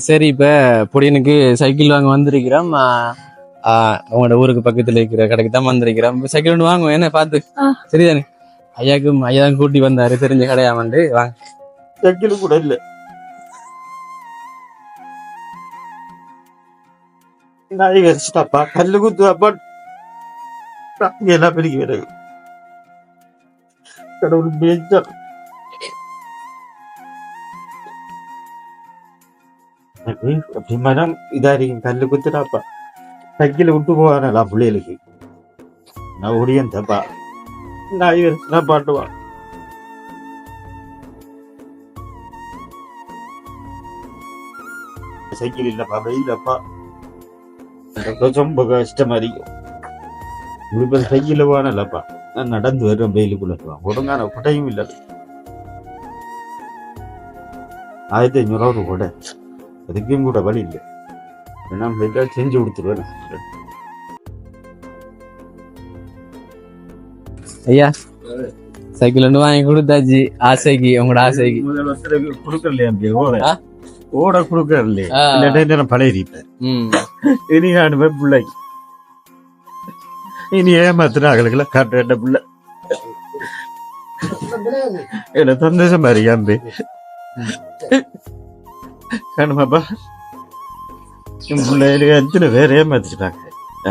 சரி இப்ப பொடியனுக்கு சைக்கிள் வாங்க வந்திருக்கிறோம். உங்களோட ஊருக்கு பக்கத்துல இருக்கிற கடைக்கு தான் வந்திருக்கிறோம். சைக்கிள் ஒன்று வாங்குவோம் என்ன பார்த்து. சரிதானே? ஐயா தான் கூட்டி வந்தாரு, தெரிஞ்ச கடையா வந்து வாங்க. சைக்கிள் கூட இல்ல, நாய் வச்சுட்டாப்பா, கல்லு குத்துவாப்பா, எல்லாம் பெருகி விறகு கடவுள் பேச்சா. அப்படி மனம் இதா இருக்கும், கல்லு குத்துட்டாப்பா, சைக்கிள் விட்டு போவானா பிள்ளைகளுக்கு. நான் ஒடியன் தப்பா, நாய் வச்சுனா பாட்டுவான். சைக்கிள் இல்லப்பா, வெயிலப்பா, ரொம்ப கஷ்டமா இருக்கும். இப்ப சைக்கிள் போனல்லப்பா, நான் நடந்து வருவேன் வெயிலுக்குள்ள. ஒழுங்கான கொடையும் இல்லை, 1500 கொடை, அதுக்கும் கூட வழி இல்லை. நான் செஞ்சு கொடுத்துருவேன். ஐயா சைக்கிள் ஒன்று வாங்கி கொடுத்தாச்சு, ஆசைக்கு, உங்களோட ஆசைக்கு. கொடுக்கலையா ஓட கொடுக்கல, பழையிருப்பேன். இனி நான் பிள்ளை இனி ஏமாத்தினாங்களுக்குலாம் காட்ட பிள்ளை என்ன சந்தோஷம் அறியாம்பே காணுமாப்பா. என் பிள்ளைகளுக்கு எத்தனை பேர் ஏமாத்திட்டாங்க.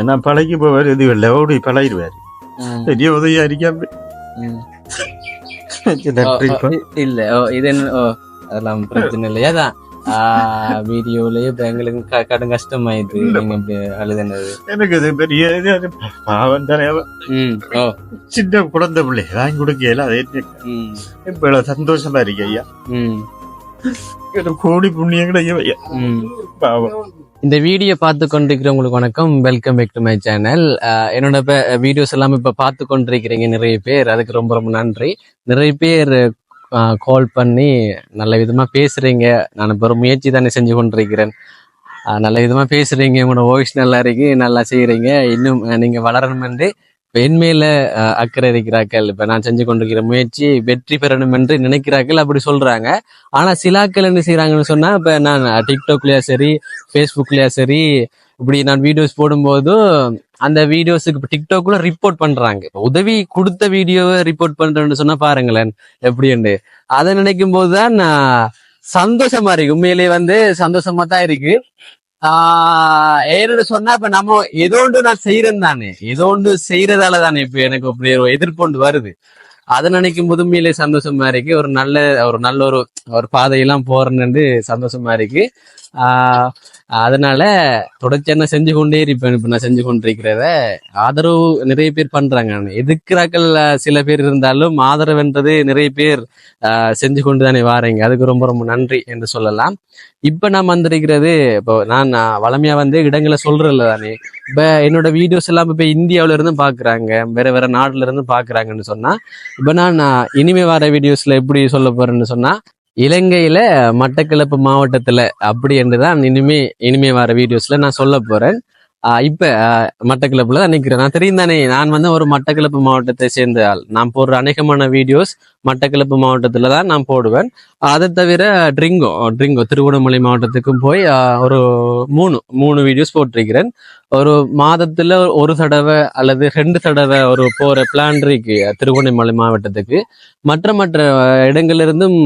நான் பழகி போவார், இது இல்லை ஓடி பழகிடுவாரு. பெரிய உதவியா இருக்காம்பே. இல்ல இது அதெல்லாம் பிரச்சனை இல்லையா தான். வீடியோலயே இப்ப எங்களுக்கு கடும் கஷ்டமாயிடுது. நீங்க இப்படி அழுதுனது எனக்கு அது பெரிய பாவம் தானே. சின்ன குழந்தை பிள்ளை வாங்கி கொடுக்கல, அதே இப்ப சந்தோஷமா இருக்கு ஐயா. கோடி புண்ணியங்கள ஐயா பாவம். இந்த வீடியோ பார்த்து கொண்டிருக்கிறவங்களுக்கு வணக்கம், welcome back to my channel. என்னோட வீடியோஸ் எல்லாம் இப்ப பார்த்து கொண்டிருக்கிறீங்க நிறைய பேர், அதுக்கு ரொம்ப ரொம்ப நன்றி. நிறைய பேர் கால் பண்ணி நல்ல விதமா பேசுறீங்க. நான் இப்போ ஒரு முயற்சி தானே செஞ்சு கொண்டிருக்கிறேன். நல்ல விதமா பேசுறீங்க, உங்களோட வாய்ஸ் நல்லா இருக்கு, நல்லா செய்யறீங்க. இன்னும் நீங்க வளரணும் என்று இப்போ என் மேல அக்கறை இருக்கிறார்கள். இப்ப நான் செஞ்சு கொண்டிருக்கிற முயற்சி வெற்றி பெறணும் என்று நினைக்கிறார்கள், அப்படி சொல்றாங்க. ஆனா சிலாக்கள் என்ன செய்யறாங்கன்னு சொன்னா, இப்ப நான் டிக்டாக்லயா சரி, ஃபேஸ்புக்லயா சரி, இப்படி நான் வீடியோஸ் போடும்போது அந்த வீடியோஸுக்கு இப்போ டிக்டாக்ல ரிப்போர்ட் பண்றாங்க. உதவி கொடுத்த வீடியோவை ரிப்போர்ட் பண்றேன்னு சொன்னா பாருங்களேன் எப்படின்னு. அதை நினைக்கும் போதுதான் சந்தோஷமா இருக்கு. உண்மையிலேயே சந்தோஷமா தான் இருக்கு. ஏன்னு சொன்னா இப்ப நம்ம ஏதோ ஒன்று நான் செய்யறேன் தானே, ஏதோ ஒன்று செய்யறதால தானே இப்ப எனக்கு அப்படி ஒரு எதிர்கொண்டு வருது. அதை நினைக்கும் போது உண்மையிலே சந்தோஷமா இருக்கு. ஒரு நல்ல ஒரு பாதையெல்லாம் போறேன்னு சந்தோஷமா இருக்கு. அதனால தொடர்ச்சியா செஞ்சு கொண்டே இருப்பேன். இப்ப நான் செஞ்சு கொண்டிருக்கிறத ஆதரவு நிறைய பேர் பண்றாங்க. எதிர்க்கிறாக்கள் சில பேர் இருந்தாலும் ஆதரவுன்றது நிறைய பேர் செஞ்சு கொண்டுதானே வாரீங்க. அதுக்கு ரொம்ப ரொம்ப நன்றி என்று சொல்லலாம். இப்ப நான் வந்திருக்கிறது, இப்போ நான் வளமையா இடங்களை சொல்றேன்ல தானே. இப்ப என்னோட வீடியோஸ் எல்லாம் இப்ப இந்தியாவில இருந்து பாக்குறாங்க, வேற நாடுல இருந்து பாக்குறாங்கன்னு சொன்னா, இப்ப நான் இனிமே வர வீடியோஸ்ல எப்படி சொல்ல போறேன்னு சொன்னா, இலங்கையில மட்டக்களப்பு மாவட்டத்துல அப்படி என்றுதான் இனிமே வர வீடியோஸ்ல நான் சொல்ல போறேன். இப்ப மட்டக்களப்புல தான் நிக்கிறேன். நான் தெரியும் தானே, நான் ஒரு மட்டக்களப்பு மாவட்டத்தை சேர்ந்த ஆள். நான் போடுற அநேகமான வீடியோஸ் மட்டக்களப்பு மாவட்டத்துல தான் நான் போடுவேன். அதை தவிர ட்ரிங்கோ திருகோணமலை மாவட்டத்துக்கும் போய் ஒரு மூணு வீடியோஸ் போட்டிருக்கிறேன். ஒரு மாதத்துல ஒரு தடவை அல்லது 2 தடவை ஒரு போற பிளான் இருக்கு திருகோணமலை மாவட்டத்துக்கு. மற்ற இடங்கள்ல இருந்தும்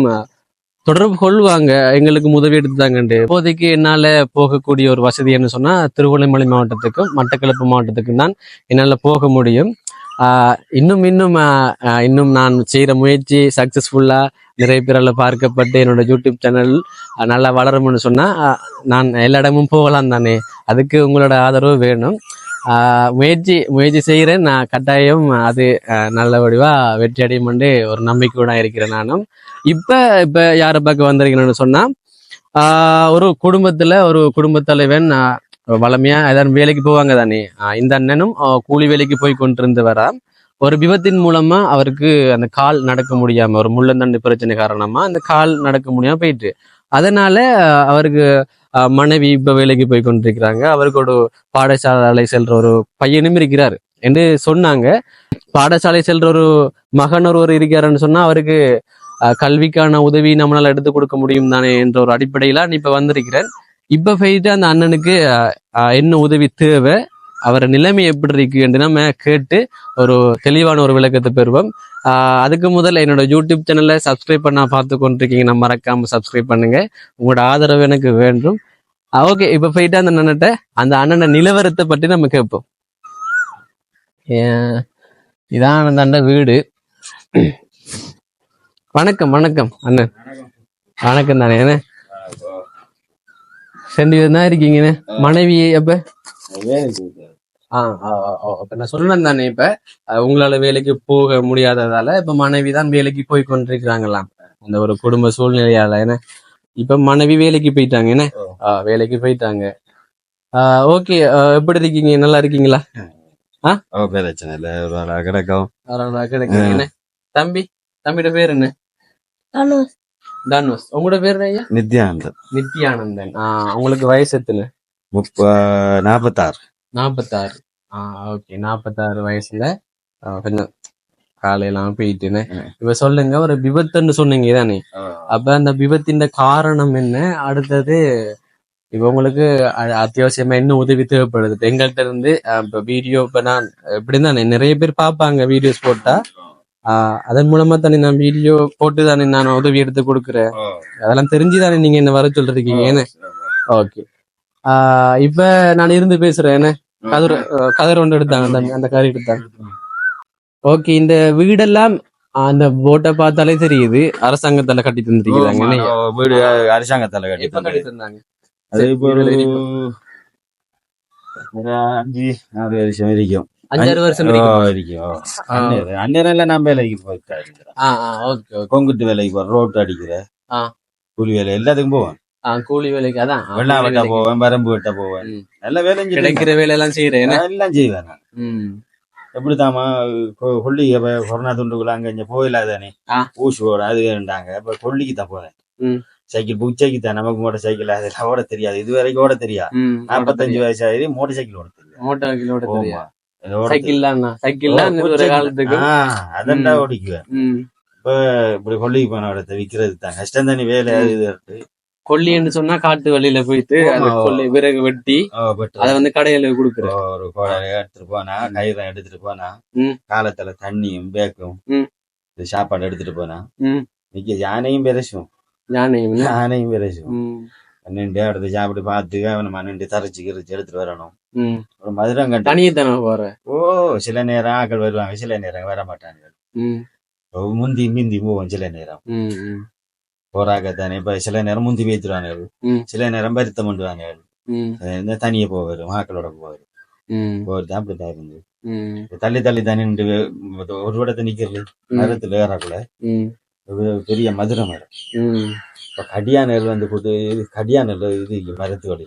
தொடர்பு கொள்வாங்க, எங்களுக்கு உதவி எடுத்துதாங்கண்டு. இப்போதைக்கு என்னால போகக்கூடிய ஒரு வசதின்னு சொன்னா திருகோணமலை மாவட்டத்துக்கும் மட்டக்களப்பு மாவட்டத்துக்கும் தான் என்னால போக முடியும். இன்னும் நான் செய்யற முயற்சி சக்சஸ்ஃபுல்லா நிறைய பேரால பார்க்கப்பட்டு என்னோட யூடியூப் சேனல் நல்லா வளரும்னு சொன்னா நான் எல்லா இடமும் போகலாம் தானே. அதுக்கு உங்களோட ஆதரவு வேணும். முயற்சி செய்கிறேன். நான் கட்டாயம் அது நல்ல வடிவா வெற்றி அடையும் ஒரு நம்பிக்கையோட இருக்கிறேன் நானும். இப்ப யாரை பார்க்க வந்திருக்கேன்னு சொன்னா, ஒரு குடும்பத் தலைவன் வளமையா ஏதாவது வேலைக்கு போவாங்க தானே. இந்த அண்ணனும் கூலி வேலைக்கு போய் கொண்டிருந்து வரா. ஒரு விபத்தின் மூலமா அவருக்கு அந்த கால் நடக்க முடியாம, ஒரு முள்ளந்தண்டு பிரச்சனை காரணமா அந்த கால் நடக்க முடியாம போயிட்டு, அதனால அவருக்கு மனைவி இப்ப வேலைக்கு போய் கொண்டிருக்கிறாங்க. அவருக்கு ஒரு பாடசாலை செல்ற ஒரு பையனும் இருக்கிறாரு என்று சொன்னாங்க. பாடசாலை செல்ற ஒரு மகன் ஒருவர் இருக்காருன்னு சொன்னா, அவருக்கு கல்விக்கான உதவி நம்மளால எடுத்து கொடுக்க முடியும் தானே என்ற ஒரு அடிப்படையில நான் இப்ப வந்திருக்கிறேன். இப்ப போயிட்டு அந்த அண்ணனுக்கு என்ன உதவி தேவை, அவரை நிலைமை எப்படி இருக்கு என்று நம்ம கேட்டு ஒரு தெளிவான ஒரு விளக்கத்தை பெறுவோம். அதுக்கு முதல்ல என்னோட யூடியூப் சேனலை சப்ஸ்கிரைப் பண்ண பார்த்து கொண்டிருக்கீங்க, நம்ம மறக்காம சப்ஸ்கிரைப் பண்ணுங்க. உங்களோட ஆதரவு எனக்கு வேண்டும். ஓகே, இப்ப போயிட்டு அந்த அண்ணனை நிலவரத்தை பற்றி நம்ம கேட்போம். இதான் அந்த வீடு. வணக்கம் வணக்கம் அண்ணன். வணக்கம் தானே என்ன ரெண்டு பேரும் தான் இருக்கீங்கன்னு. மனைவி அப்ப அப்ப நான் சொல்றேன் தானே, இப்ப உங்களால வேலைக்கு போக முடியாததால இப்ப மனைவி தான் வேலைக்கு போய் கொண்டிருக்கிறாங்களாம், அந்த ஒரு குடும்ப சூழ்நிலையால. என்ன இப்ப மனைவி வேலைக்கு போயிட்டாங்க, என்ன வேலைக்கு போயிட்டாங்க. ஓகே, எப்படி இருக்கீங்க, நல்லா இருக்கீங்களா? பிரச்சனை இல்ல, கிடைக்கும். என்ன தம்பி, தம்பியோட பேர் என்ன? தனுஷ். உங்களோட பேர் ஐயா? நித்யானந்தன். நித்யானந்தன். உங்களுக்கு வயசு எத்தனை? 46. 46. ஓகே, 46 வயசுல கொஞ்சம் காலையெல்லாம் போயிட்டுன்னு. இப்ப சொல்லுங்க, ஒரு விபத்துன்னு சொன்னீங்க தானே, அப்ப அந்த விபத்தின் காரணம் என்ன, அடுத்தது இப்ப உங்களுக்கு அத்தியாவசியமா என்ன உதவி தேவைப்படுது? எங்கள்கிட்ட இருந்து இப்ப வீடியோ, இப்ப நான் எப்படி தானே நிறைய பேர் பார்ப்பாங்க வீடியோஸ் போட்டா, அதன் மூலமா தானே நான் வீடியோ போட்டு தானே நான் உதவி எடுத்து கொடுக்குறேன். அதெல்லாம் தெரிஞ்சுதானே நீங்க என்ன வர சொல்றீங்க. என்ன ஓகே, இப்ப நான் இருந்து பேசுறேன். என்ன கதர் ஒன்று எடுத்தாங்க, அந்த கறி எடுத்தாங்க. ஓகே, இந்த வீடெல்லாம் அந்த போட்டை பார்த்தாலே தெரியுது அரசாங்கத்தால கட்டி தந்துருக்காங்க. வீடு அரசாங்கத்தால கட்டி தந்தாங்க. அது இப்போ 5-6 வருஷம் வரைக்கும். 5-6 வருஷம் வரைக்கும் அந்நேரம் நான் வேலைக்கு போயிட்டேன். கொங்குட்டு வேலைக்கு போறேன், ரோட்டு அடிக்கிறேன், கூலி வேலை எல்லாத்துக்கும் போவேன். கூலி வேலைக்கு அதான் வெள்ளா வெட்ட போவேன், வரம்பு வெட்ட போவேன், நல்ல வேலை கிடைக்கிற வேலை எல்லாம் செய்யறேன், எல்லாம் செய்வேன். எப்படித்தாமா கொல்லி கொரோனா துண்டுக்குள்ள அங்க போயிடாதானே ஊசி ஓட அது வேண்டாங்க. இப்ப கொல்லிக்கு தான் போறேன். சைக்கிள் புக் தான், நமக்கு மோட்டர் சைக்கிள் அதெல்லாம் ஓட தெரியாது, இது வரைக்கும் ஓட தெரியாது. 45 வயசு ஆகுது, மோட்டர் சைக்கிள் ஓட தெரியாது. அதெண்டா ஓடிக்குவேன். இப்ப இப்படி கொல்லிக்கு போன இடத்த விக்கிறது தான் கஷ்டம் தானே, வேலை இது. கொல்லின்னு சொன்னா காட்டு வழியில போயிட்டு கொல்லி விறகு வெட்டி அதை வந்து கடையில கொடுக்குறேன். ஒரு கோடையில எடுத்துட்டு போனா, கயிறை எடுத்துட்டு போனா, காலத்துல தண்ணியும் பேக்கும் சாப்பாடு எடுத்துட்டு போனா, இன்னைக்கு யானையும் பெருசும் பெருசும் நின்று அடுத்து சாப்பிட்டு பார்த்து அவனை நின்று தரைச்சு கிரிச்சு எடுத்துட்டு வரணும். ஒரு மதுரம் கண்டு தனியே தானே போற. சில நேரம் ஆக்கள் வருவாங்க, சில நேரம் வர மாட்டாங்க. முந்தி மிந்தி போவோம், சில நேரம் போறாக்கத்தானே. இப்ப சில நேரம் முந்தி பேத்துருவாங்க, சில நேரம் பருத்தம் பண்ணுவாங்க. தனியே போவாரு, ஆக்களோட போவாரு. போறது அப்படித்தான் இருந்து தள்ளி தள்ளி தானே ஒரு இடத்த நிக்கிறது, மரத்துல ஏறாக்குள்ள பெரிய மதுரை மரம். இப்ப கடியானல் வந்து கடியானல் இது மரத்து வழி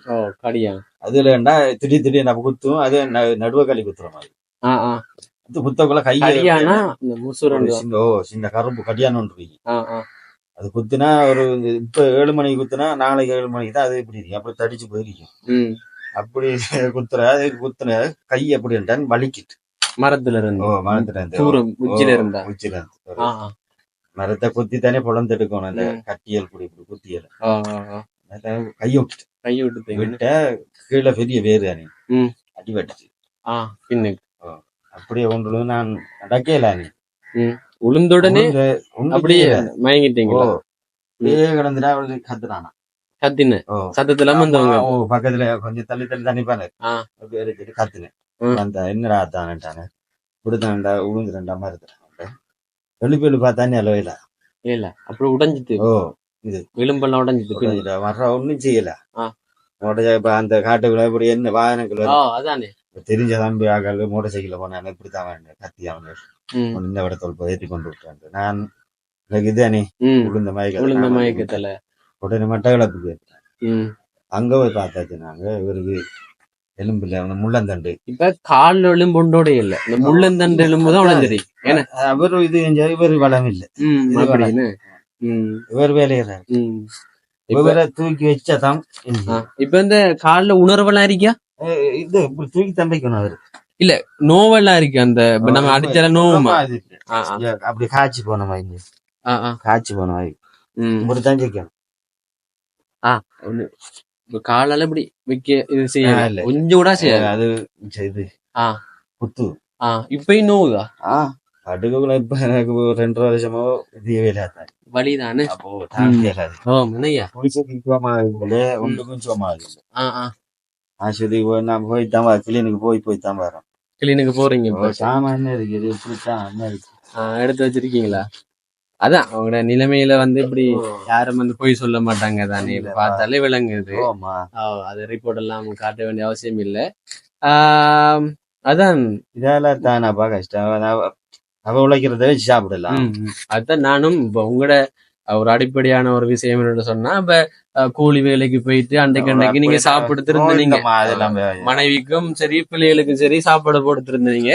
அதுல திடீர் திடீர் நம்ம குத்தும், அது நடுவ களி குத்துற மாதிரி குத்தக்குள்ள சின்ன கரும்பு கடியான ஒன்று இருக்கு. அது குத்துனா ஒரு இப்ப 7 மணிக்கு குத்துனா நாளைக்கு 7 மணிக்கு தான் அது இப்படி இருக்கு, அப்படி தடிச்சு போயிருக்கும். அப்படி குத்துன கை எப்படி இருந்தான்னு வலிக்கிட்டு மரத்துல இருந்து மரத்தை குத்தி தானே பொழந்து எடுக்கணும். அந்த கட்டியல் குடி இப்படி குத்தியல் கையை விட்டு விட்ட கீழே பெரிய வேறு அணி அடிபட்டுச்சு. அப்படியே ஒன்று நான் நடக்கல, அணி உளுந்துடனே அப்படியே மயங்கிட்டீங்களோ? கிடந்துட்டா அவளுக்கு கத்துனானா கத்தின சத்தத்துல பக்கத்துல கொஞ்சம் தள்ளி தள்ளி தண்ணிப்பானு கத்துனேன். அந்த என்னடா தானேட்டானு இப்படித்தான்டா உளுந்துட்டா மரத்துல வெளிப்பேலு பார்த்தானே அளவையில இல்ல அப்படி உடைஞ்சிட்டு. இது விளிம்பெல்லாம் உடைஞ்சிட்டு வர்ற ஒன்னும் செய்யல. இப்ப அந்த காட்டுக்குள்ள இப்படி என்ன வாகனக்குள்ள அதானே தெரிஞ்ச தம்பி ஆகல மோட்டர் சைக்கிள் போனாங்க, இப்படித்தான் கத்தி அவங்க இந்த இடத்துல ஏற்றி கொண்டு விட்டாங்க. நான் எனக்கு இதானே உளுந்த மயக்கத்துல உடனே மட்டக்களப்புக்கு அங்க போய் பார்த்தாச்சு. நாங்க இவருக்கு எலும்புல முள்ளந்தண்டு. இப்ப கால் எலும்புண்டோட இல்ல, இந்த முள்ளந்தண்டு எலும்புதான் உடஞ்சிரு. அவரு இது இவர் வளம் இல்ல, இவர் வேலையிறாரு. இவரை தூக்கி வச்சாதான். இப்ப இந்த கால்ல உணர்வெல்லாம் இருக்கா? இது தூக்கி தம்பிக்கணும் அவரு. இல்ல நோவெல்லாம் இருக்கு, அந்த நம்ம அடிச்சால நோவுமா அப்படி காய்ச்சி போன மாதிரி காய்ச்சி போன வாய் இப்படித்தான் செய்யணும். ஒண்ணு இப்ப காலால இப்படி வைக்க இது செய்ய இல்ல. கொஞ்சம் கூட செய்யாது. அது இது குத்து இப்பயும் நோவுதா? அடுக்குள்ள இப்ப எனக்கு 2 வருஷமோ இது வேலையாதான் வலிதானே. அப்போ தாங்கியலாது. முன்னையா ஒன்றுக்கும் சோமாது. ஆஸ்பத்திரிக்கு போய் நான் போய் தான் கிளினிக்கு போய் தான் வரோம். கிளினிக்கு போறீங்க இப்ப? சாமான் இருக்குது இப்படித்தான் இருக்கு. எடுத்து வச்சிருக்கீங்களா? அதான் உங்களோட நிலைமையில வந்து இப்படி யாரும் வந்து போய் சொல்ல மாட்டாங்க தானே, பார்த்தாலே விளங்குது. அது ரிப்போர்ட் எல்லாம் காட்ட வேண்டிய அவசியம் இல்லை. அதான் இதெல்லாம் தானப்பா கஷ்டம். அவ உழைக்கிறத வச்சு சாப்பிடலாம். அதுதான் நானும் இப்ப உங்களோட ஒரு அடிப்படையான ஒரு விஷயம் என்னன்னு சொன்னா, இப்ப கூலி வேலைக்கு போயிட்டு அன்றைக்கு நீங்க சாப்பிட்டு இருந்தீங்க, மனைவிக்கும் சரி பிள்ளைகளுக்கும் சரி சாப்பாடு போட்டு இருந்தீங்க.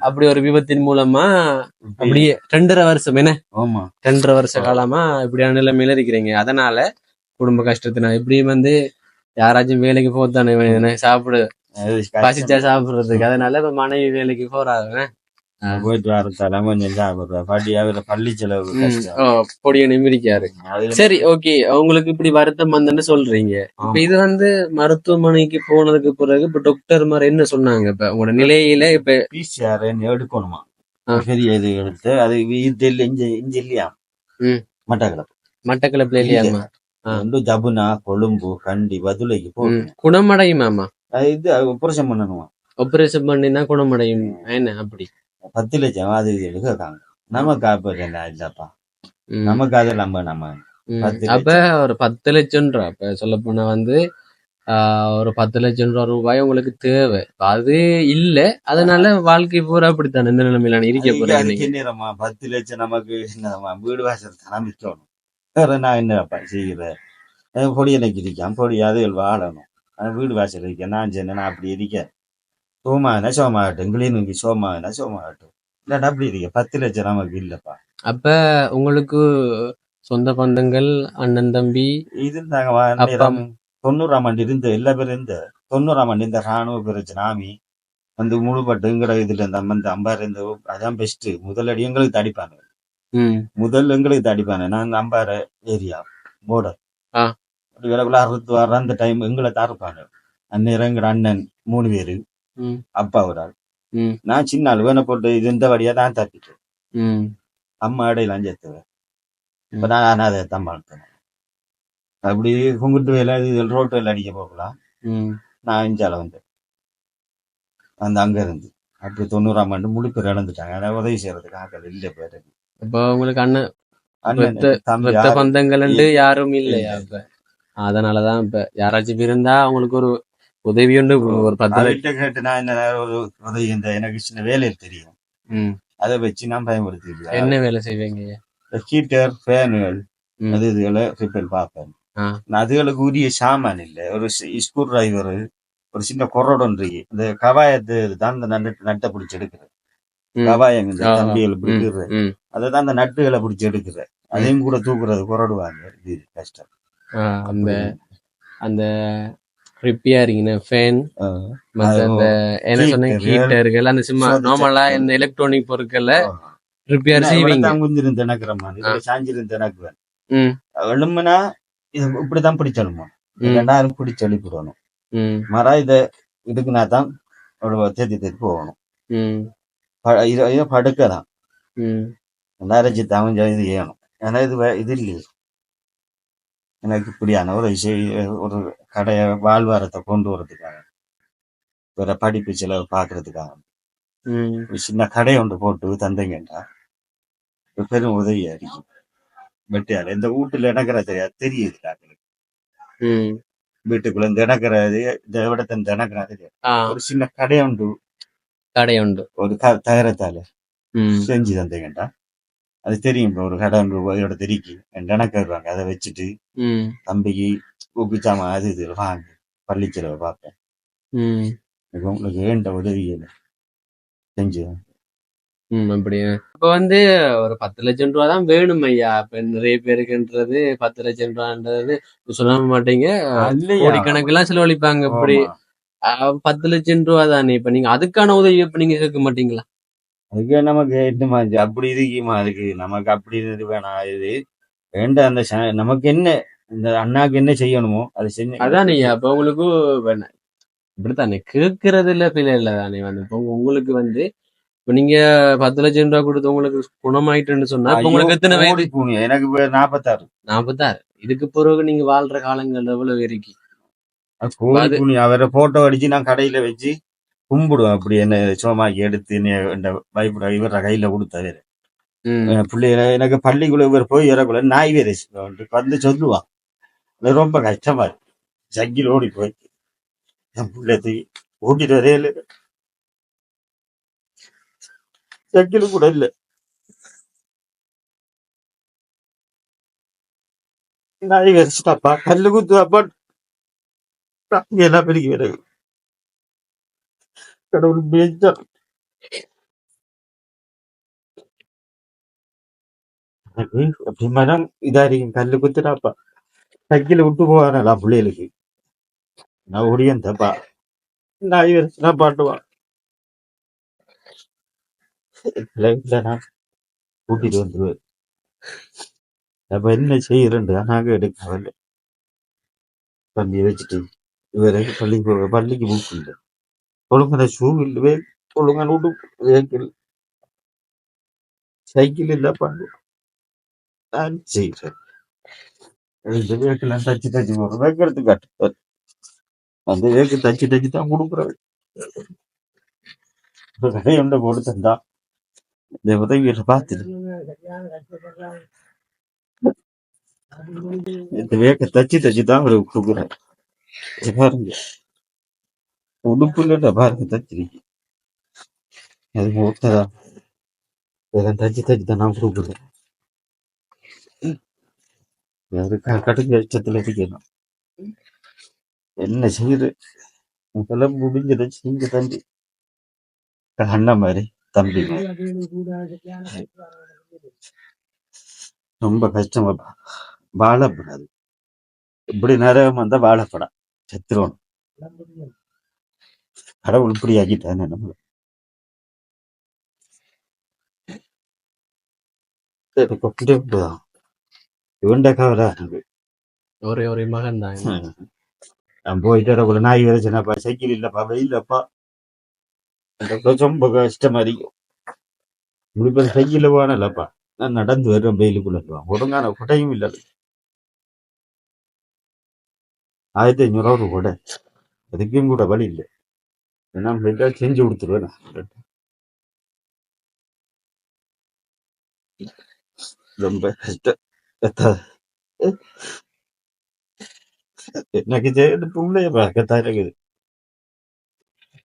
அப்படி ஒரு விபத்தின் மூலமா அப்படியே 2.5 வருஷம் என்ன 2.5 வருஷ காலமா இப்படியான நிலைமையில இருக்கிறீங்க. அதனால குடும்ப கஷ்டத்தினா இப்படியும் வந்து யாராச்சும் வேலைக்கு போத்தானே சாப்பிடு பசிச்சா சாப்பிடுறதுக்கு. அதனால இப்ப மனைவி வேலைக்கு போறாங்க, போயிட்டு வரத்தால கொஞ்சம் சாப்பிடுறேன். பள்ளி செலவு பொடிய நிமிரிக்காரு. சரி, ஓகே. உங்களுக்கு இப்படி வருத்தம் வந்துன்னு சொல்றீங்க. இப்ப இது வந்து மருத்துவமனைக்கு போனதுக்கு பிறகு இப்ப டாக்டர் மாதிரி என்ன சொன்னாங்க? இப்ப உங்களோட நிலையில இப்ப PCR எடுக்கணுமா? பெரிய இது எடுத்து அது இஞ்சி இல்லையா மட்டக்களப்புல இல்லையாமா? ஜபுனா கொழும்பு கண்டி பதுளைக்கு போகணும். குணமடையுமாமா? இது ஆபரேஷன் பண்ணணுமா? ஆபரேஷன் பண்ணினா குணமடையும் என்ன? அப்படி 10 லட்சம் அது எடுக்காங்க. நமக்கு ஆபரேஷன் இல்லப்பா, நமக்கு அதெல்லாம் நம்ம அப்ப ஒரு 10 லட்சம் ரூபா அப்ப சொல்ல போனா வந்து ஒரு 10 லட்சம் ரூபாய் உங்களுக்கு தேவை. அது இல்ல, அதனால வாழ்க்கை பூரா அப்படித்தான் இந்த நிலைமையில இருக்க போறீங்க. 10 லட்சம் நமக்கு என்னமா வீடு வாசல் தானே விற்கணும். வேற நான் என்னப்பா செய்கிறேன்? பொடி எனக்கு இருக்கான், பொடி அது வாழணும், வீடு வாசல் இருக்க நான் சொன்னேன் அப்படி இருக்க சோமானா சோமாகட்டும், கிளீனுக்கு சோமானா சோமாகட்டும், இல்லாட்டா அப்படி இருக்க 10 லட்சம் நமக்கு இல்லப்பா. அப்ப உங்களுக்கு சொந்த பந்தங்கள் அண்ணன் தம்பி இருந்தாங்க. 90ஆம் ஆண்டு இருந்த எல்லா பேரும் இருந்த 90ஆம் ஆண்டு இந்த ராணுவ பிரச்சனை ஆமி வந்து முழுபட்டுங்கிற இதுல இந்த அம்பாறு இந்த அதான் பெஸ்ட். முதலடி எங்களுக்கு தடிப்பாங்க, முதல் எங்களுக்கு தடிப்பாங்க. நாங்க அம்பாறை ஏரியா போர்டர் விலகுல அறுத்து வர அந்த டைம் எங்களை தாருப்பாங்க. அந்நேரம் எங்கட அண்ணன் 3 பேரு, அப்பா ஒரு ஆள், நான் சின்ன ஆள் வேணை போட்டு இது இந்த வழியா தான் தப்பிட்டேன். அம்மா இடையில அஞ்சத்துவேன். இப்ப நான் அதை தான் வளர்த்தேன். அப்படி கும்பிட்டு வேலை இது ரோட்டு வேலை அடிக்க போகலாம். நான் இஞ்சால வந்தேன் அந்த அங்க இருந்து. அப்படி 90ஆம் ஆண்டு முழு பேர் இழந்துட்டாங்க. அதை உதவி செய்யறதுக்கு ஆக்கள் இல்ல பேரு. இப்ப உங்களுக்கு அண்ணன் பந்தங்கள் யாரும் இல்லையா? இப்ப அதனாலதான் இப்ப யாராச்சும் இருந்தா அவங்களுக்கு ஒரு உதவி உண்டு. ஒரு 10 லட்சம் கேட்டு நான் என்ன ஒரு உதவி இந்த எனக்கு சின்ன வேலையில் தெரியும், அதை வச்சு நான் பயன்படுத்தி. என்ன வேலை செய்வீங்க? ஹீட்டர் ஃபேனுகள் அது இதுகளை ரிப்பேர் பார்ப்பேன். அதுகளுக்கு உரிய சாமான் இல்லை. ஒரு ஸ்க்ரூ டிரைவர், ஒரு சின்ன கொரோடன் இருக்கு, இந்த கவாயத்து தான் இந்த நட்டை பிடிச்சி எடுக்கிறது. கவாயம் இந்த தம்பிகளை பிடிக்கிறது, அதைதான் அந்த நட்டுகளை பிடிச்சி எடுக்கிறது. அதையும் கூட தூக்குறது கொரடுவாங்க. இது கஷ்டம். அந்த ரிப்பேரிங் ஃபேன் என்ன சொன்னீங்க, ஹீட்டர்கள், அந்த சும்மா நார்மலா இந்த எலக்ட்ரானிக் பொருட்களை ரிப்பேர் செய்வீங்க. குஞ்சிருந்து எனக்குறமா சாஞ்சிருந்து எனக்குவேன். எழும்புனா இப்படிதான் பிடிச்சலுமா, ரெண்டாயிரம் பிடிச்சு எழுப்பிடணும். மரம் இதை இதுக்குனா தான் தேத்தி போகணும். படுக்கதான் 2000 தமிழ் இது ஏணும். ஏன்னா இது இல்லையே எனக்கு இப்படியான ஒரு ஒரு கடைய வாழ்வாரத்தை கொண்டு வரதுக்காக, வேற படிப்பு செலவு பாக்குறதுக்காக ஒரு சின்ன கடை ஒன்று போட்டு தந்தீங்கன்னா பெரும் உதவியா இருக்கும். வெட்டியால இந்த வீட்டுல இணக்கிற தெரியுது வீட்டுக்குள்ள இந்த இணக்கிறது இந்த விடத்தை இணக்கிற தெரியாது. ஒரு சின்ன கடை உண்டு ஒரு தகரத்தால செஞ்சு தந்தீங்கன்னா அது தெரியும். ஒரு கடை ஒன்று தெரிக்கி இணக்க வருவாங்க. அதை வச்சுட்டு தம்பிக்கு ஊப்பிச்சாம அது இது வாங்கி பள்ளி செலவை பார்ப்பேன். உங்களுக்கு வேண்ட உதவியில செஞ்சு அப்படி. இப்ப வந்து ஒரு 10 லட்சம் ரூபா தான் வேணும் ஐயா. இப்ப நிறைய பேருக்குன்றது 10 லட்சம் ரூபான்றது சொல்ல மாட்டீங்க, கோடிக்கணக்கு எல்லாம் செலவழிப்பாங்க. இப்படி 10 லட்சம் ரூபா தானே. இப்ப நீங்க அதுக்கான உதவி இப்ப நீங்க கேட்க மாட்டீங்களா? அதுக்கு நமக்கு என்னமா அப்படி இருக்குமா அதுக்கு நமக்கு அப்படி இது வேணாம் இது வேண்டாம் அந்த நமக்கு என்ன இந்த அண்ணாக்கு என்ன செய்யணுமோ அதை செஞ்சு அதான் நீங்க அப்ப உங்களுக்கு வேணாம் இப்படித்தானே கேட்கறதுல பிள்ளை இல்லை தானே வந்து இப்போ உங்களுக்கு வந்து இப்ப நீங்க 10 லட்சம் ரூபாய் கொடுத்து உங்களுக்கு குணமாயிட்டுன்னு சொன்னா இப்ப உங்களுக்கு எத்தனை வயது? எனக்கு 46. 46. இதுக்கு பிறகு நீங்க வாழ்ற காலங்கள் எவ்வளவு இருக்கு? கோடி புனி அவரை போட்டோ அடிச்சு நான் கடையில வச்சு கும்பிடுவேன் அப்படி என்ன சோமாக்கி எடுத்து இந்த பயப்பட இவர கையில கொடுத்தாரு பிள்ளைகளை எனக்கு பள்ளிக்குள்ள இவர் போய் இறக்குள்ள நாய் வேறு வந்து சொல்லுவான் ரொம்ப கஷ்டமா இருக்கு சங்கில் ஓடி போய் என் பிள்ளை ஓட்டிட்டு வரையில சங்கிலும் கூட இல்லை நாய் வரைச்சிட்டாப்பா கல்லு குத்துவாப்பா எல்லாம் பெருகி விறகு கடவுள் பேச்சா அப்படி மனம் இதா இருக்கும் கல்லு குத்துட்டாப்பா சங்கில விட்டு போவானா பிள்ளைகளுக்கு நான் ஓடியன் தப்பா நாய் வரைச்சுனா பாட்டுவான் நான் கூட்டிட்டு வந்துருவேன் அப்ப என்ன செய்யறேன் நாங்க எடுக்கவில்லை தம்பி வச்சுட்டு இவரை பள்ளிக்கு புக் இல்லை ஒழுங்கான ஷூ இல்லவே ஒழுங்கான வெஹிக்கிள் சைக்கிள் இல்ல பண்ணுவோம் நான் செய்யறேன் இந்த வெஹிக்கிள் தச்சு போறேன் வைக்கிறது காட்டு அந்த வெஹிக்கிள் தச்சு தான் கொடுக்குறேன் கடையுண்ட போட்டு தந்தா இந்த உதவியை பார்த்துட்டு இந்த வெஹிக்கிள் தச்சு தான் அவரை கொடுக்குறேன் பாருங்க உடுப்புல பாருங்க தச்சிருக்கு அது மூத்ததா இதெல்லாம் தச்சு தான் நான் கொடுக்குறேன் கடுங்க இஷ்டத்துல இருக்கணும் என்ன செய்யுது இதெல்லாம் முடிஞ்சதை செஞ்சு தம்பி அண்ணன் மாதிரி தம்பி ரொம்ப கஷ்டமா வாழப்படாது இப்படி நேரம் வந்தா வாழப்படா செத்துருவோம் கடவுள் இப்படி ஆக்கிட்டானே நம்மள இவன்ட கவலை ஒரே ஒரு மகன் தான் நான் போயிட்டு நாய் வரைச்சேனாப்பா சைக்கிள் இல்லப்பா வெயிலப்பா ரொம்ப கஷ்டமா இருக்கும் இப்படி சைக்கிள் போனல்லப்பா நான் நடந்து வருவேன் வெயிலுக்குள்ள ஒழுங்கான கொடையும் இல்லை 1500 கொடை அதுக்கும் கூட வழி இல்லை ஏன்னா செஞ்சு கொடுத்துருவேன் ரொம்ப கஷ்டம் எனக்கு பிள்ளைய பார்க்கத்தான் இருக்குது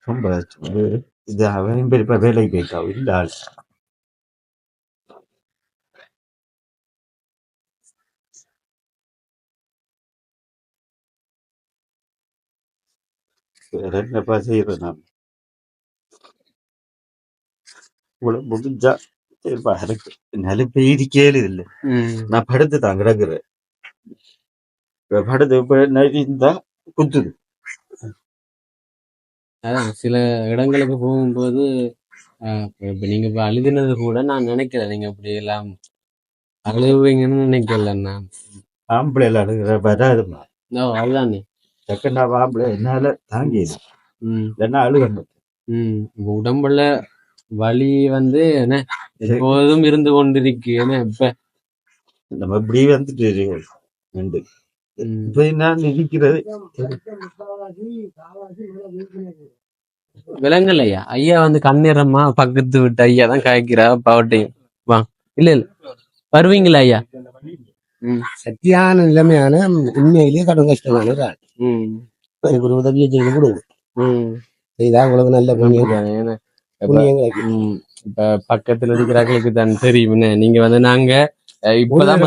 ரொம்ப கஷ்டம் இது அவன் பெரியப்பா வேலைக்கு போயிட்டா இல்ல ஆள் வேற என்னப்பா செய்யறேன் நான் இவ்வளவு முடிஞ்சா சரிப்பா எனக்கு நிலைப்ப இருக்கேது இல்லை நான் படுத்து தான் கிடக்குறேன் படுத்து இருந்தா குத்துது அதான் சில இடங்களுக்கு போகும்போது இப்ப நீங்க இப்ப அழுதினது கூட நான் நினைக்கிறேன் நீங்க இப்படி எல்லாம் அழுவீங்கன்னு நினைக்கல நான் ஆம்பளை எல்லாம் அழுகிற வராதுமா அதுதானே செகண்டா ஆம்பளை என்னால தாங்கியது இல்லைன்னா அழுகணும் உடம்புல வலி வந்து என்ன எப்போதும் இருந்து கொண்டிருக்கு ஏன்னா இப்ப நம்ம இப்படி வந்துட்டு ரெண்டு இப்ப நான் இருக்கிறது விலங்கல் ஐயா வந்து கண்ணீரம்மா பக்கத்து விட்டு ஐயா தான் காய்க்கிறா பாவட்டையும் வா இல்ல இல்ல வருவீங்களா ஐயா சத்தியான நிலைமையான உண்மையிலேயே கடும் கஷ்டமான ஒரு ஆள் எனக்கு ஒரு உதவியை செய்து கொடுங்க செய்தா உங்களுக்கு நல்ல புண்ணியம் இப்ப பக்கத்துல இருக்கிறாங்களுக்கு தான் தெரியும் நீங்க வந்து நாங்க இப்பதான்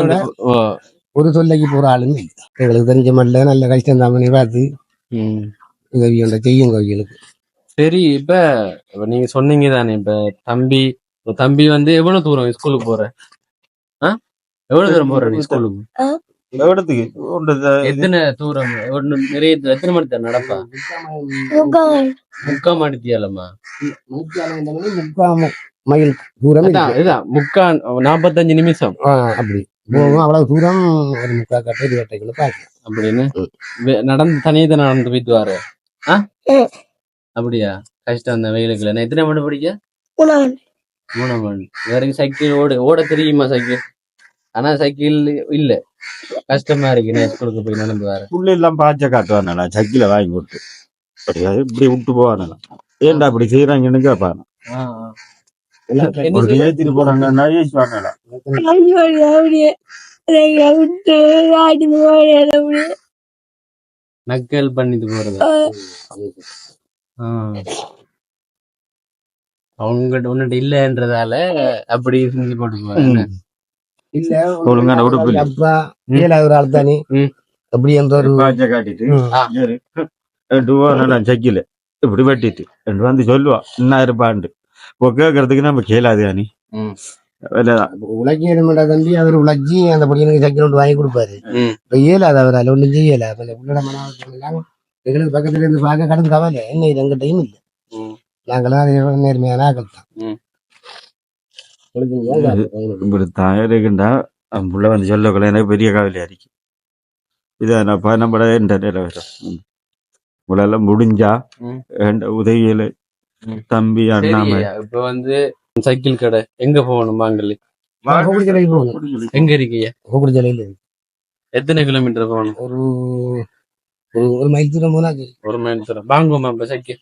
ஒரு சொல்லைக்கு போற ஆளுங்க எங்களுக்கு தெரிஞ்ச மட்டும் நல்ல கஷ்டம் தான் பண்ணி பார்த்து உதவி ஒன்றை செய்யும் கோவிலுக்கு சரி இப்ப நீங்க சொன்னீங்க தானே இப்ப தம்பி வந்து எவ்வளவு தூரம் ஸ்கூலுக்கு போற எவ்வளவு தூரம் போற நீ ஸ்கூலுக்கு எத்தனை தூரம் நிறைய எத்தனை மணி தான் நடப்பா 3/4 மணி தியாலமா மைல் தூரம் அதான் இருக்கு. இதுதான் 45 நிமிஷம் அப்படி போகும். அவ்வளவு தூரம் ஒரு 3/4 கட்டை 2 கட்டைக்குள்ள பார்க்கலாம். அப்படின்னு நடந்து தனியே தான் நடந்து போயிட்டு வாரு. அப்படியா? கஷ்டம் அந்த வெயிலுக்குள்ள. நான் எத்தனை மணி படிக்க? 3 மணி. வேற சைக்கிள் ஓட தெரியுமா சைக்கிள்? ஆனா சைக்கிள் இல்ல, கஷ்டமா இருக்கு. நான் ஸ்கூலுக்கு போய் நடந்து வரேன். புள்ள எல்லாம் பாய்ச்ச காட்டுவானடா சக்கில வாங்கி கொடுத்து இப்படி விட்டு போவானடா. ஏன்டா அப்படி செய்யறாங்கன்னு கேட்பாங்க. ஏத்திட்டு போறாங்கன்னா ஏசுவானடா. நக்கல் பண்ணிட்டு போறது. அவங்க உன்னிட்ட இல்லன்றதால அப்படி செஞ்சு போட்டு போறாங்க. இல்ல ஒழுங்கான உடுப்பு இல்ல. அப்பா ஏழாவது ஒரு ஆள் தானே அப்படி என்ற ஒரு பாய்ச்ச காட்டிட்டு சக்கில இப்படி வெட்டிட்டு வந்து சொல்லுவா என்ன இருப்பாண்டு இப்போ கேட்கறதுக்கு நம்ம கேளாது அணி உலகி எடுமாட்டா தம்பி. அவர் உலகி அந்த பொடியனுக்கு சைக்கிள் ஒன்று வாங்கி கொடுப்பாரு. இப்ப இயலாது அவரால் ஒன்றும் செய்யல. உள்ளட மனம் எங்களுக்கு பக்கத்துல இருந்து பார்க்க கடந்து கவலை என்ன இது எங்கிட்டையும் இல்லை. நாங்களாம் நேர்மையான ஆக்கள் தான். இப்படி தயாரிக்கின்றா புள்ள வந்து சொல்லக்குள்ள எனக்கு பெரிய கவலையா இருக்கு. இதானப்பா நம்மள உங்களெல்லாம் முடிஞ்சா உதவியில தம்பி அண்ணாம இப்ப வந்து சைக்கிள் கடை எங்க போகணும்? மாங்கல்லி எங்க இருக்கீங்க? எத்தனை கிலோமீட்டர் போகணும்? ஒரு மைல் தூரம் போனா 1 மைல் தூரம். வாங்குவோமா இப்ப சைக்கிள்?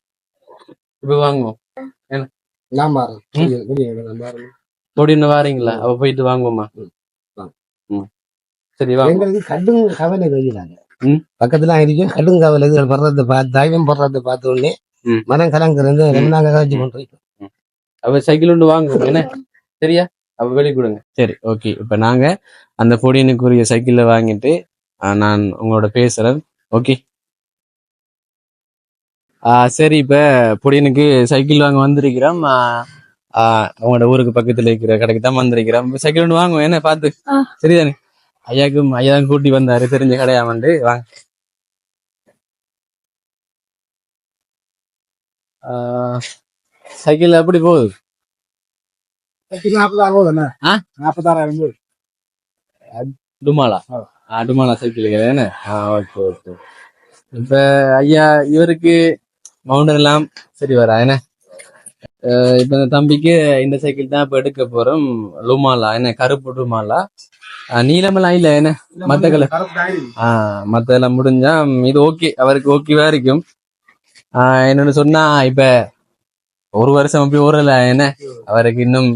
இப்ப வாங்குவோம். பொடின்னு வாரீங்களா? அப்ப போயிட்டு வாங்குவோமா? சரி வாங்க. கடும் கவலை வெளியிலாங்க பக்கத்துல இருக்கும். கடும் கவலை படுறத பார்த்து தெய்வம் படுறத பார்த்த உடனே மனம் கலங்குறது. நாங்க கவச்சு கொண்டிருக்கோம். அவ சைக்கிள் ஒன்று வாங்குவோம் என்ன? சரியா? அவ வெளியே கொடுங்க. சரி ஓகே. இப்ப நாங்க அந்த பொடியனுக்குரிய சைக்கிள்ல வாங்கிட்டு நான் உங்களோட பேசுறேன். ஓகே சரி. இப்ப பொடியனுக்கு சைக்கிள் வாங்க வந்திருக்கிறோம். அவங்களோட ஊருக்கு பக்கத்துல இருக்கிற கடைக்கு தான் வந்திருக்கிறோம். சைக்கிள் ஒன்று வாங்குவோம் என்ன பார்த்து. சரிதானே? ஐயா தான் கூட்டி வந்தாரு, தெரிஞ்ச கடையாமண்டு. வாங்க. சைக்கிள் எப்படி போகுது? 40,000 டுமாலா டுமாலா சைக்கிள் என்ன? Okay okay. இப்ப ஐயா இவருக்கு மவுண்டர் எல்லாம் சரி வரா என்ன? இப்ப இந்த தம்பிக்கு இந்த சைக்கிள் தான் இப்ப எடுக்க போறோம். லுமாலா என்ன? கருப்பு டுமாலா. நீளமெல்லாம் இல்ல என்ன? மத்த கலர் மத்த எல்லாம் முடிஞ்சா இது ஓகே. அவருக்கு ஓகேவா இருக்கும். என்னன்னு சொன்னா இப்ப 1 வருஷம் அப்படி ஓடல என்ன? அவருக்கு இன்னும்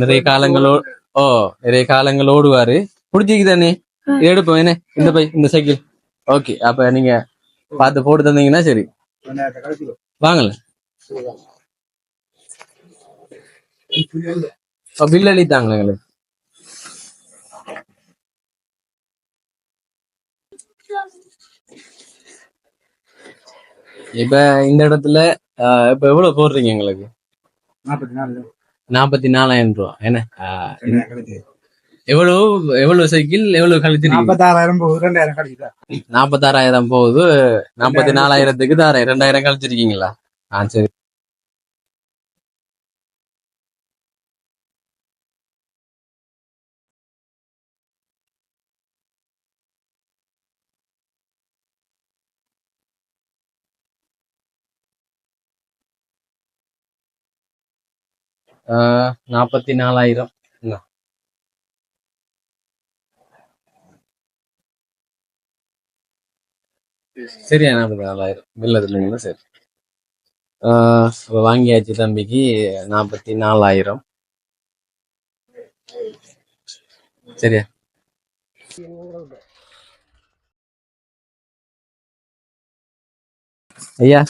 நிறைய காலங்கள் ஓடுவாரு. பிடிச்சிக்கு தானே எடுப்போம் என்ன? இந்த சைக்கிள் ஓகே. அப்ப நீங்க பார்த்து போட்டு தந்தீங்கன்னா சரி. வாங்கல பில் அளித்தாங்களே எங்களுக்கு. இப்ப இந்த இடத்துல இப்ப எவ்வளவு போடுறீங்க எங்களுக்கு? 44,000 ரூபா என்ன? எவ்வளவு சைக்கிள் எவ்வளவு கழிச்சிருக்கீங்க? 46,000 போகுது. 44,000க்கு தான் 2,000 கழிச்சிருக்கீங்களா? சரி. ஆ 44,000 சரியா? 44,000 இல்லது இல்லைங்களா? சரி. வாங்கியாச்சு தம்பிக்கு 44,000. சரியா? ஐயா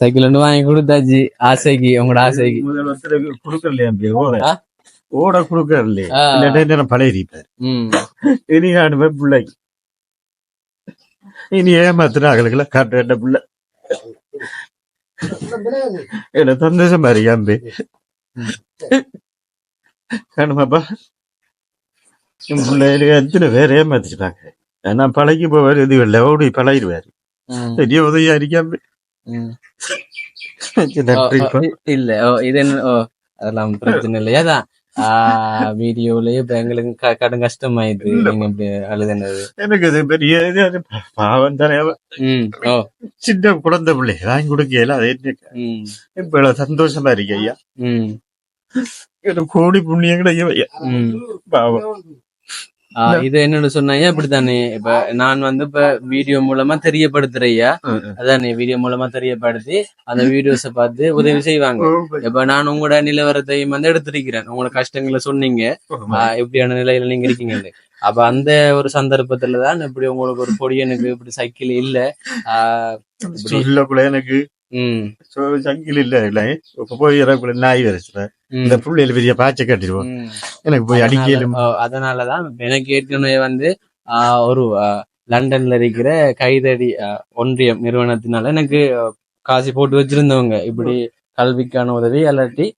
சைக்கிள் ஒன்று வாங்கி கொடுத்தாச்சு. ஆசைக்கு உங்களோட ஆசைக்கு கொடுக்கலையா? ஓட கொடுக்கலையே பழையிருப்பார். இனி காணுமே பிள்ளைக்கு இனி ஏமாத்துறாங்களுக்குல காட்ட பிள்ளை என்ன சந்தோஷமா இருக்காம்பே. காணுமாப்பா பிள்ளைகளுக்கு எத்தனை பேர் ஏமாத்திட்டாங்க. ஏன்னா பழகி போவாரு. இது இல்லை ஓடி பழகிடுவாரு. பெரிய உதவியா இருக்காம்பே. இல்ல இது என்ன அதெல்லாம் பிரச்சனை இல்லையா தான். வீடியோலயே இப்ப எங்களுக்கு கடும் கஷ்டமாயிடுது. நீங்க இப்படி அழுதுனது எனக்கு அது பெரிய பாவம் தானே. ஓ சின்ன குழந்தை பிள்ளை வாங்கி கொடுக்கல. அது இப்ப சந்தோஷமா இருக்கு ஐயா. எனக்கு கோடி புண்ணியம் கிடையாது ஐயா. பாவம். இது என்னன்னு சொன்னாங்க அப்படித்தானே. இப்ப நான் வந்து இப்ப வீடியோ மூலமா தெரியப்படுத்துறையா, அதானே வீடியோ மூலமா தெரியப்படுத்தி அந்த வீடியோஸ பார்த்து உதவி செய்வாங்க. இப்ப நான் உங்களோட நிலவரத்தையும் வந்து எடுத்திருக்கிறேன். உங்களோட கஷ்டங்களை சொன்னீங்க, எப்படியான நிலையில நீங்க இருக்கீங்க. அப்ப அந்த ஒரு சந்தர்ப்பத்துலதான் இப்படி உங்களுக்கு ஒரு பொடியனுக்கு இப்படி சைக்கிள் இல்ல எனக்கு சங்கில் இல்ல போய் நாய் வரைச்சுற இந்த புள்ளையில பெரிய பாய்ச்ச கட்டிடுவோம். எனக்கு போய் அடிக்கலும். அதனாலதான் எனக்கு ஏற்கனவே வந்து ஒரு லண்டன்ல இருக்கிற கைதடி ஒன்றியம் நிறுவனத்தினால எனக்கு காசு போட்டு வச்சிருந்தவங்க இப்படி கல்விக்கான உதவி அல்லாட்டி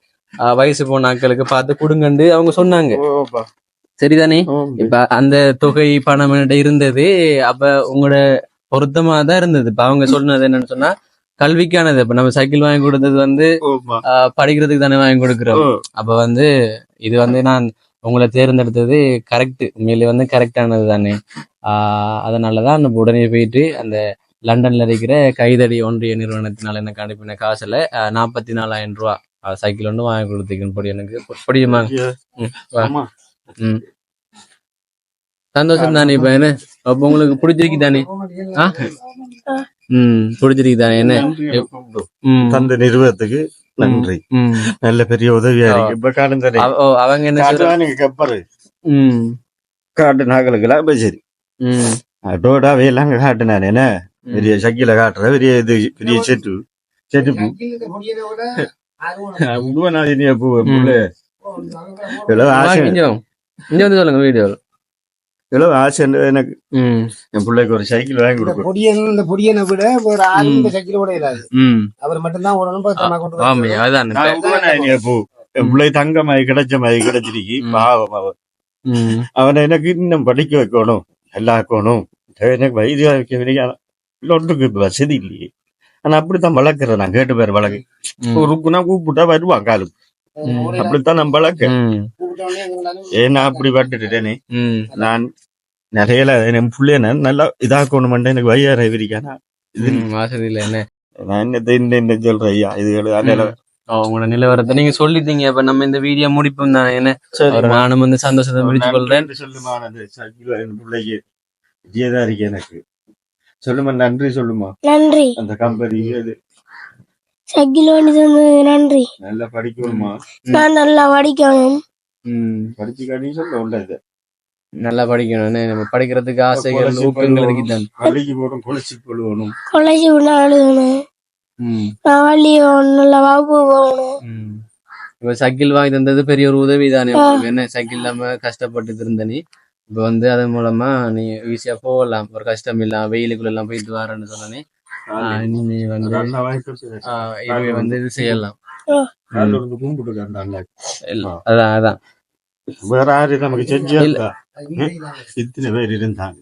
வயசு போன ஆட்களுக்கு பார்த்து கொடுங்கண்டு அவங்க சொன்னாங்க. சரிதானே. இப்ப அந்த தொகை பணம் இருந்தது. அப்ப உங்களோட பொருத்தமா தான் இருந்தது. இப்ப அவங்க சொன்னது என்னன்னு சொன்னா கல்விக்கானது. இப்ப நம்ம சைக்கிள் வாங்கி கொடுத்தது வந்து படிக்கிறதுக்கு தானே வாங்கி கொடுக்குறோம். அப்ப வந்து இது வந்து நான் உங்களை தேர்ந்தெடுத்தது கரெக்ட், உண்மையிலே வந்து கரெக்டானது தானே. அதனாலதான் உடனே போயிட்டு அந்த லண்டன்ல இருக்கிற கைதடி ஒன்றிய நிறுவனத்தினால எனக்கு அனுப்பின காசுல 44,000 ரூபா சைக்கிள் ஒன்று வாங்கி கொடுத்துக்கணும். பொடி எனக்கு பொடியுமா. சந்தோஷம் தானே. இப்ப என்ன அப்ப உங்களுக்கு பிடிச்சிருக்கு தானே. பிடிச்சிருக்கு தானே. என்ன தந்த நிறுவனத்துக்கு நன்றி. நல்ல பெரிய உதவியா இருக்கு. இப்ப காட்டு அவங்க என்ன கப்பரு காட்டு நாங்களுக்கெல்லாம் இப்ப சரி டோடாவே எல்லாம் காட்டுனானே. என்ன பெரிய சக்கில காட்டுற பெரிய இது பெரிய செட்டு செட்டு பூ சொல்லுங்க வீடியோ எவ்வளவு ஆசை எனக்கு என் பிள்ளைக்கு ஒரு சைக்கிள் வாங்கி கொடுக்கும். இந்த பொடியனை விட ஒரு ஆறு சைக்கிள் கூட இல்லாது. அவர் மட்டும்தான் என் பிள்ளை தங்கமாயி கிடைச்ச மாதிரி கிடைச்சிருக்கு. பாவம் அவன். அவனை எனக்கு இன்னும் படிக்க வைக்கணும், எல்லாக்கணும். எனக்கு வைத்தியம் வைக்க வேண்டிய ஒன்றுக்கு வசதி இல்லையே. ஆனா அப்படித்தான் வளர்க்கிறேன் நான். கேட்டு பேர் வளர்க்கு ஒருக்குனா கூப்பிட்டா வருவான் காலுக்கு. அப்படித்தான் நான் வளர்க்க. ஏன்னா அப்படி பட்டுட்டேனே நான் நிறைய என் பிள்ளைய நல்லா இதாக்கணும். எனக்கு வையார விரிக்கானா வசதி இல்ல. என்ன நான் என்ன சொல்றேன் ஐயா. இது உங்களோட நிலவரத்தை நீங்க சொல்லிட்டீங்க. இப்ப நம்ம இந்த வீடியோ முடிப்போம் தானே. என்ன நானும் வந்து சந்தோஷத்தை முடிச்சு கொள்றேன். சொல்லுமா பிள்ளைக்கு விஜயதான் இருக்கு எனக்கு. சொல்லுமா நன்றி. சொல்லுமா நன்றி. அந்த கம்பெனி சைக்கிள் வாங்கி தந்தது நன்றி. நல்லா படிக்கணுமா. நான் நல்லா படிக்கணும். படிச்சு சொல்ல உள்ளது. நல்லா படிக்கணும். நம்ம படிக்கிறதுக்கு ஆசைகள் ஊக்கங்கள் இருக்குதான். பள்ளிக்கு போகணும், கொலைச்சி கொள்ளுவணும், கொலைச்சி எழுதணும். நான் வள்ளி நல்லா வகுப்பு போகணும். இப்ப சைக்கிள் வாங்கி தந்தது பெரிய ஒரு உதவி தானே. என்ன சைக்கிள் இல்லாம கஷ்டப்பட்டு இருந்த நீ இப்ப வந்து அதன் மூலமா நீ ஈஸியா போகலாம். ஒரு கஷ்டம் இல்லாம வெயிலுக்குள்ள எல்லாம் போயிட்டு வரேன்னு சொன்னே. நீ வந்து இதுவே வந்து இது செய்யலாம். அதான் அதான் வேற யாரு நமக்கு செஞ்சு இத்தனை பேர் இருந்தாங்க.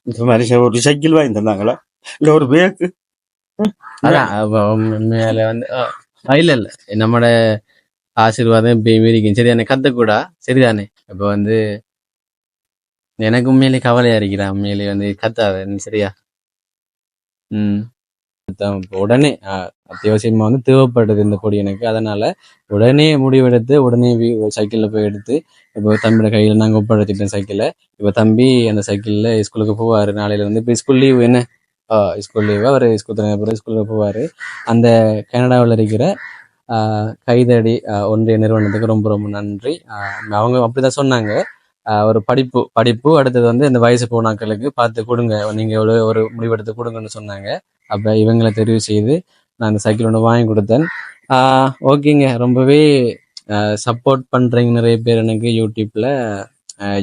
இந்த மாதிரி ஒரு சைக்கிள் வாங்கி தந்தாங்களா இல்ல ஒரு பேக்கு. அதான் மேல வந்து இல்ல இல்ல நம்மட ஆசீர்வாதம் இப்பயும் இருக்கும். சரி எனக்கு கத்துக்கூடா. சரிதானே. இப்ப வந்து எனக்கு உண்மையிலே கவலையா இருக்கிறேன். உண்மையிலே வந்து கத்தாத சரியா. உடனே அத்தியாவசியமா வந்து தேவைப்படுது இந்த பொடி எனக்கு. அதனால உடனே முடிவெடுத்து உடனே சைக்கிள்ல போய் எடுத்து இப்போ தம்பியோட கையில நாங்க ஒப்படைச்சிட்டேன் சைக்கிளை. இப்ப தம்பி அந்த சைக்கிள்ல ஸ்கூலுக்கு போவாரு. நாளையில வந்து இப்ப ஸ்கூல் லீவ். என்ன ஸ்கூல் லீவ். அவர் ஸ்கூலுக்கு போவாரு. அந்த கனடாவில் இருக்கிற கைதடி ஒன்றிய நிறுவனத்துக்கு ரொம்ப ரொம்ப நன்றி. அவங்க அப்படிதான் சொன்னாங்க. ஒரு படிப்பு அடுத்தது வந்து இந்த வயசு போனாக்களுக்கு பார்த்து கொடுங்க, நீங்க எவ்வளவு ஒரு முடிவெடுத்து கொடுங்கன்னு சொன்னாங்க. அப்ப இவங்களை தெரிவு செய்து நான் இந்த சைக்கிள் ஒன்று வாங்கி கொடுத்தேன். ஓகேங்க. ரொம்பவே சப்போர்ட் பண்றீங்க நிறைய பேர் எனக்கு.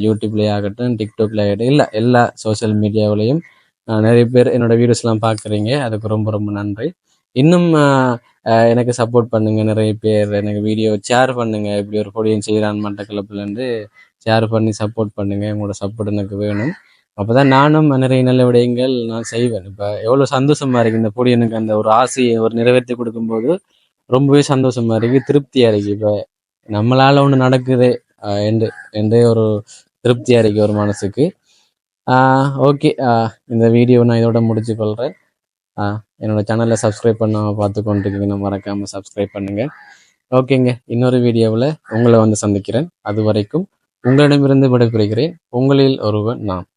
யூடியூப்லயே ஆகட்டும், டிக்டாக்ல ஆகட்டும், இல்லை எல்லா சோசியல் மீடியாவிலையும் நிறைய பேர் என்னோட வீடியோஸ் எல்லாம் பாக்குறீங்க. அதுக்கு ரொம்ப ரொம்ப நன்றி. இன்னும் எனக்கு சப்போர்ட் பண்ணுங்க. நிறைய பேர் எனக்கு வீடியோ ஷேர் பண்ணுங்க. இப்படி ஒரு பொடியும் செய்யறான் மட்டக்களப்புல இருந்து ஷேர் பண்ணி சப்போர்ட் பண்ணுங்க. உங்களோட சப்போர்ட் எனக்கு வேணும். அப்பதான் நானும் நிறைய நல்ல விடயங்கள் நான் செய்வேன். இப்ப எவ்வளவு சந்தோஷமா இருக்கு இந்த பொடி எனக்கு அந்த ஒரு ஆசையை ஒரு நிறைவேற்றி கொடுக்கும்போது ரொம்பவே சந்தோஷமா இருக்கு, திருப்தியா இருக்கு. இப்ப நம்மளால ஒண்ணு நடக்குது என்ற ஒரு திருப்தியா இருக்கு ஒரு மனசுக்கு. ஓகே, இந்த வீடியோ நான் இதோட முடிச்சு கொள்றேன். என்னோட சேனலை சப்ஸ்கிரைப் பண்ணாம பார்த்து கொண்டிருக்கீங்கன்னா மறக்காம சப்ஸ்கிரைப் பண்ணுங்க. ஓகேங்க, இன்னொரு வீடியோவில் உங்களை வந்து சந்திக்கிறேன். அது வரைக்கும் உங்களிடமிருந்து விடைபெறுகிறேன். உங்களில் ஒருவன் நான்.